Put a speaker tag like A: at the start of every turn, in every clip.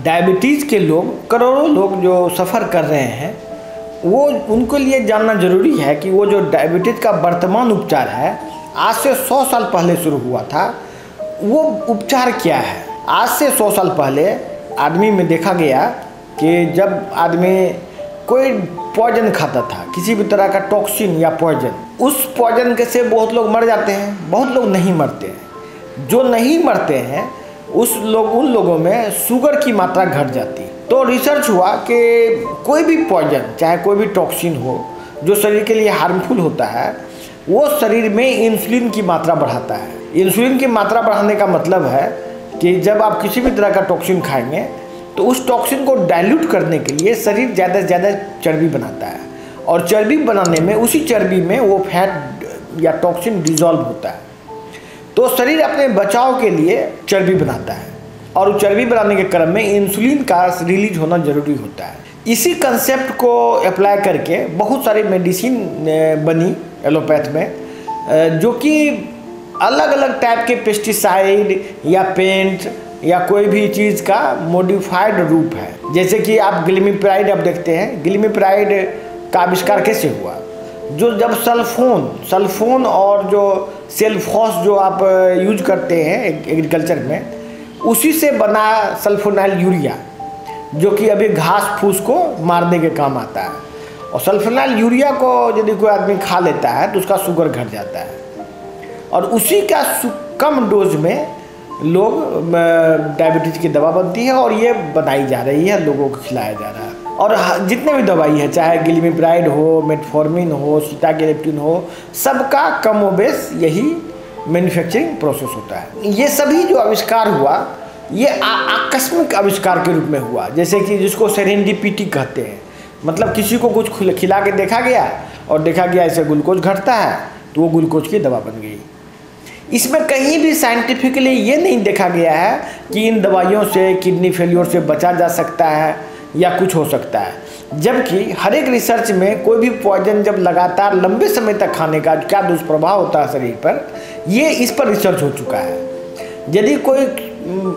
A: Diabetes के लोग, करोड़ों लोग जो सफ़र कर रहे हैं, वो उनके लिए जानना ज़रूरी है कि वो जो डायबिटीज़ का वर्तमान उपचार है, आज से 100 साल पहले शुरू हुआ था, वो उपचार क्या है। आज से 100 साल पहले आदमी में देखा गया कि जब आदमी कोई पॉइजन खाता था, किसी भी तरह का टॉक्सिन या पॉइजन, उस पॉइजन के से बहुत लोग मर जाते हैं, बहुत लोग नहीं मरते हैं। जो नहीं मरते हैं उन लोगों में शुगर की मात्रा घट जाती। तो रिसर्च हुआ कि कोई भी पॉइजन, चाहे कोई भी टॉक्सिन हो जो शरीर के लिए हार्मफुल होता है, वो शरीर में इंसुलिन की मात्रा बढ़ाता है। इंसुलिन की मात्रा बढ़ाने का मतलब है कि जब आप किसी भी तरह का टॉक्सिन खाएंगे तो उस टॉक्सिन को डाइल्यूट करने के लिए शरीर ज़्यादा से ज़्यादा चर्बी बनाता है, और चर्बी बनाने में उसी चर्बी में वो फैट या टॉक्सिन डिज़ोल्व होता है। तो शरीर अपने बचाव के लिए चर्बी बनाता है, और चर्बी बनाने के क्रम में इंसुलिन का रिलीज होना ज़रूरी होता है। इसी कंसेप्ट को अप्लाई करके बहुत सारी मेडिसिन बनी एलोपैथ में, जो कि अलग अलग टाइप के पेस्टिसाइड या पेंट या कोई भी चीज़ का मॉडिफाइड रूप है। जैसे कि आप ग्लिमिप्राइड आप देखते हैं, ग्लिमिप्राइड का आविष्कार कैसे हुआ। जो जब सल्फोन और जो सेल्फॉस जो आप यूज करते हैं एग्रीकल्चर में, उसी से बना सल्फोनाइल यूरिया, जो कि अभी घास फूस को मारने के काम आता है। और सल्फोनाइल यूरिया को यदि कोई आदमी खा लेता है तो उसका शुगर घट जाता है, और उसी का कम डोज में लोग डायबिटीज़ की दवा बनती है, और ये बनाई जा रही है, लोगों को खिलाया जा रहा है। और जितने भी दवाई है, चाहे ग्लिमिप्राइड हो, मेटफॉर्मिन हो, सीटाग्लिप्टिन हो, सबका कमोबेश यही मैन्युफैक्चरिंग प्रोसेस होता है। ये सभी जो आविष्कार हुआ, ये आकस्मिक आविष्कार के रूप में हुआ। जैसे कि जिसको सेरेंडिपिटी कहते हैं, मतलब किसी को कुछ खिला के देखा गया और देखा गया ऐसे ग्लूकोज घटता है, तो वो ग्लूकोज की दवा बन गई। इसमें कहीं भी साइंटिफिकली ये नहीं देखा गया है कि इन दवाइयों से किडनी फेलियर से बचा जा सकता है या कुछ हो सकता है। जबकि हर एक रिसर्च में कोई भी पॉइजन जब लगातार लंबे समय तक खाने का क्या दुष्प्रभाव होता है शरीर पर, ये इस पर रिसर्च हो चुका है। यदि कोई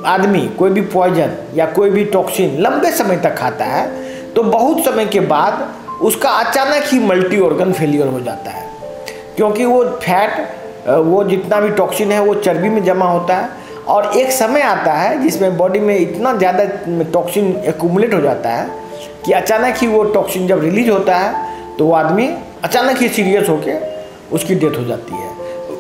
A: आदमी कोई भी पॉइजन या कोई भी टॉक्सिन लंबे समय तक खाता है, तो बहुत समय के बाद उसका अचानक ही मल्टी ऑर्गन फेलियर हो जाता है, क्योंकि वो फैट, वो जितना भी टॉक्सिन है वो चर्बी में जमा होता है, और एक समय आता है जिसमें बॉडी में इतना ज़्यादा टॉक्सिन एक्यूमुलेट हो जाता है कि अचानक ही वो टॉक्सिन जब रिलीज होता है तो वो आदमी अचानक ही सीरियस होकर उसकी डेथ हो जाती है।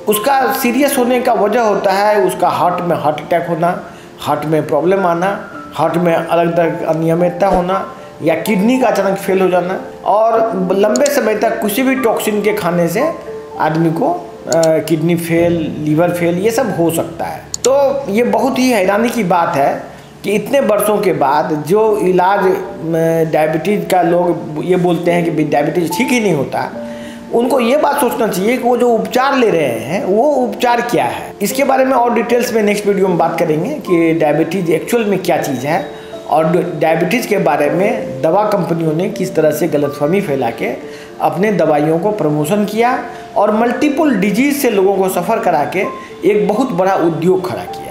A: उसका सीरियस होने का वजह होता है उसका हार्ट में हार्ट अटैक होना, हार्ट में प्रॉब्लम आना, हार्ट में अलग अलग अनियमितता होना, या किडनी का अचानक फेल हो जाना, और लंबे समय तक किसी भी टॉक्सिन के खाने से आदमी को किडनी फेल, लीवर फेल, ये सब हो सकता है। तो ये बहुत ही हैरानी की बात है कि इतने वर्षों के बाद जो इलाज डायबिटीज़ का लोग ये बोलते हैं कि डायबिटीज़ ठीक ही नहीं होता, उनको ये बात सोचना चाहिए कि वो जो उपचार ले रहे हैं वो उपचार क्या है। इसके बारे में और डिटेल्स में नेक्स्ट वीडियो में बात करेंगे कि डायबिटीज़ एक्चुअल में क्या चीज़ है, और डायबिटीज़ के बारे में दवा कंपनियों ने किस तरह से गलतफहमी फैला के अपने दवाइयों को प्रमोशन किया और मल्टीपल डिजीज़ से लोगों को सफ़र करा के एक बहुत बड़ा उद्योग खड़ा किया।